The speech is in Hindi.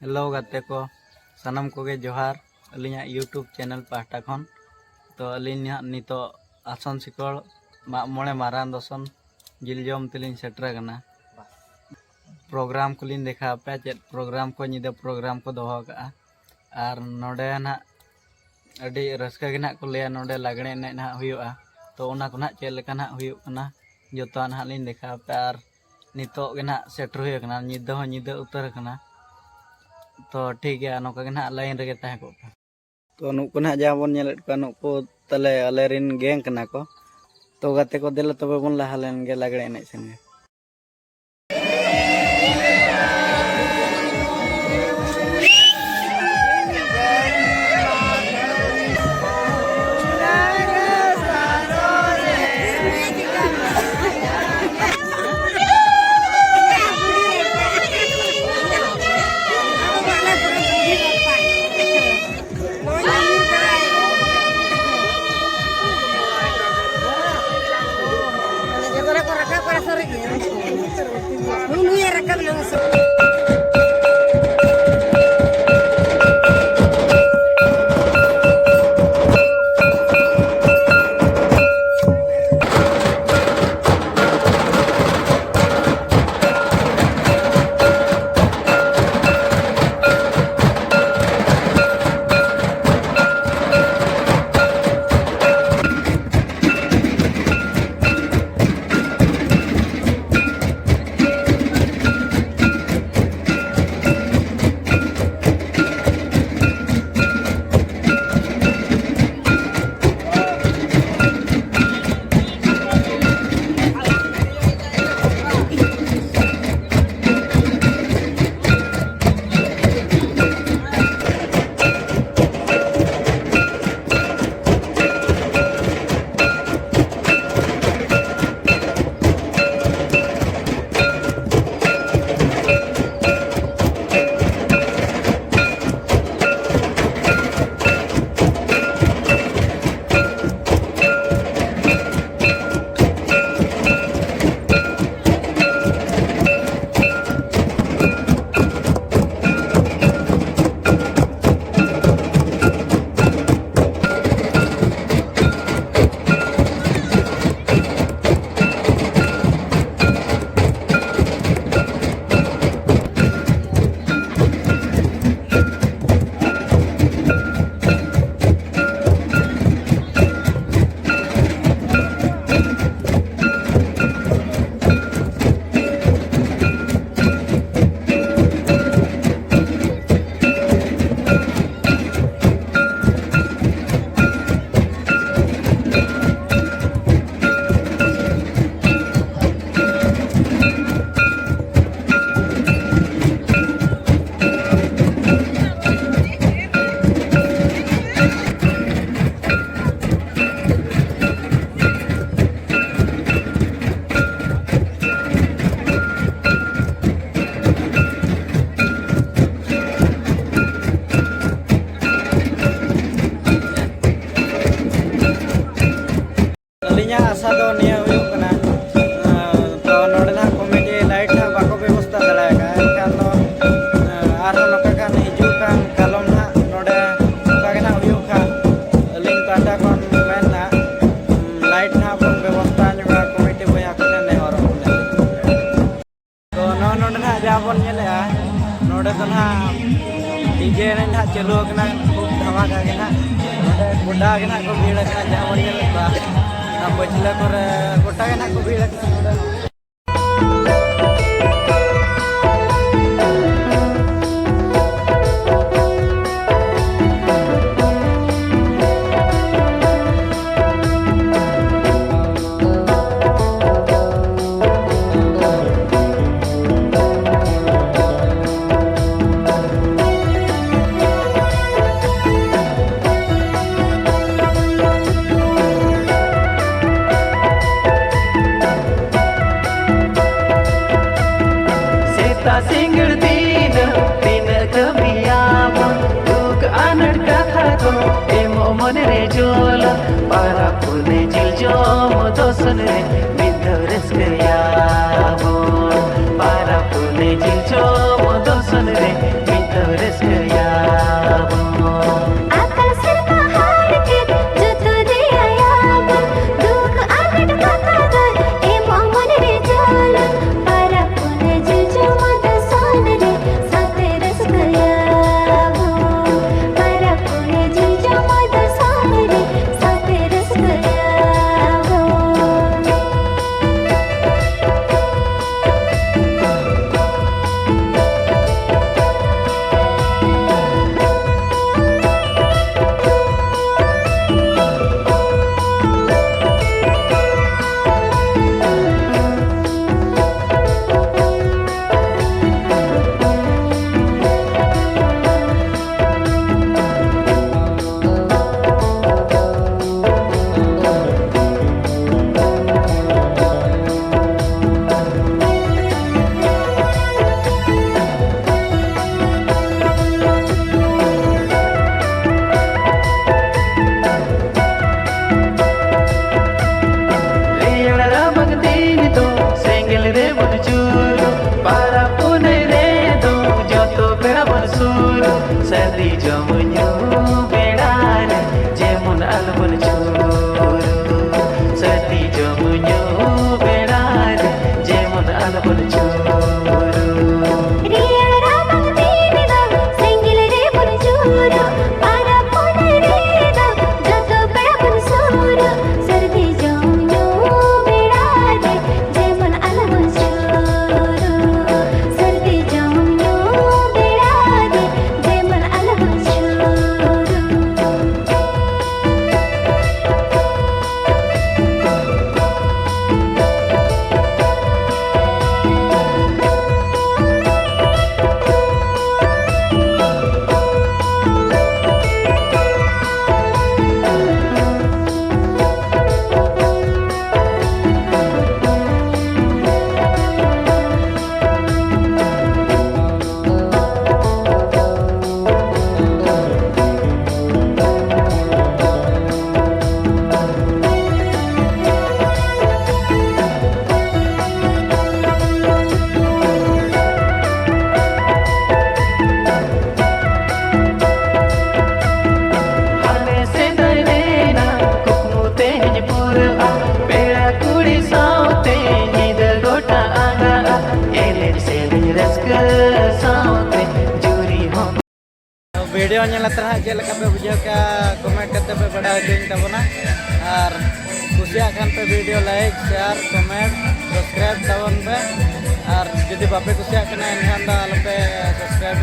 हेलो गाते को सनम कोगे जोहार अलिया यूट्यूब चैनल पाहटा खन तो अलिया नितो आसनसिखल मोड़े मारांग दोसन जिल जम तलिन सेटर कना प्रोग्राम को लिन देखा पे चेक प्रोग्राम को निदे प्रोग्राम को दोहो का आर नोडे ना अडी रस्का गे ना को ले नोडे लागणे ने ना हुयुआ तो ओना को ना चेक लेका ना हुयु कना जोतो ना लिन देखा पे आर नितो गे ना सेटर हुय कना निदो हो निदो उतर कना तो ठीक है नौका के ना लाइन रगे तहे को तो नुको ना जहाँ बन नेलेट को नुको तले अलेरिन गैंग कना को तो गाते को दिल तबे बन लहा लेन गे लागड़े एनेज संगे आशा दो निया हुयुक कना तो नोडे ना कॉमेडी लाइट ना बाको व्यवस्था दलायगा एनखान दो आरो नोका खान हिजुक खान कालम ना नोडे नोका के ना हुयुक खान लिंक पाटा कोन मेन ना लाइट ना बन व्यवस्था नुगा कॉमेडी बया कोने ने और तो नोडे ना जाबन नेले नोडे तो ना डीजे ने ना चलो कना खूब धमाका के ना नोडे गुडा के ना को भीड़ के ना जाबन नेले बा बचला कर गोटा के ना को भीड़ Single din kamiyaman duk anak kakako emo monere jola para pune jiljom doson re midores kayamon para pune jiljom doson re midores video नेलते हाँ चेक पे बुझे का कमेंट करते पे बड़ा हजून तबना और कुसिया खान पे video like share comment subscribe तबन पे और जुदी बापे कुसिया कना एनखान दा आलपे सब्सक्राइब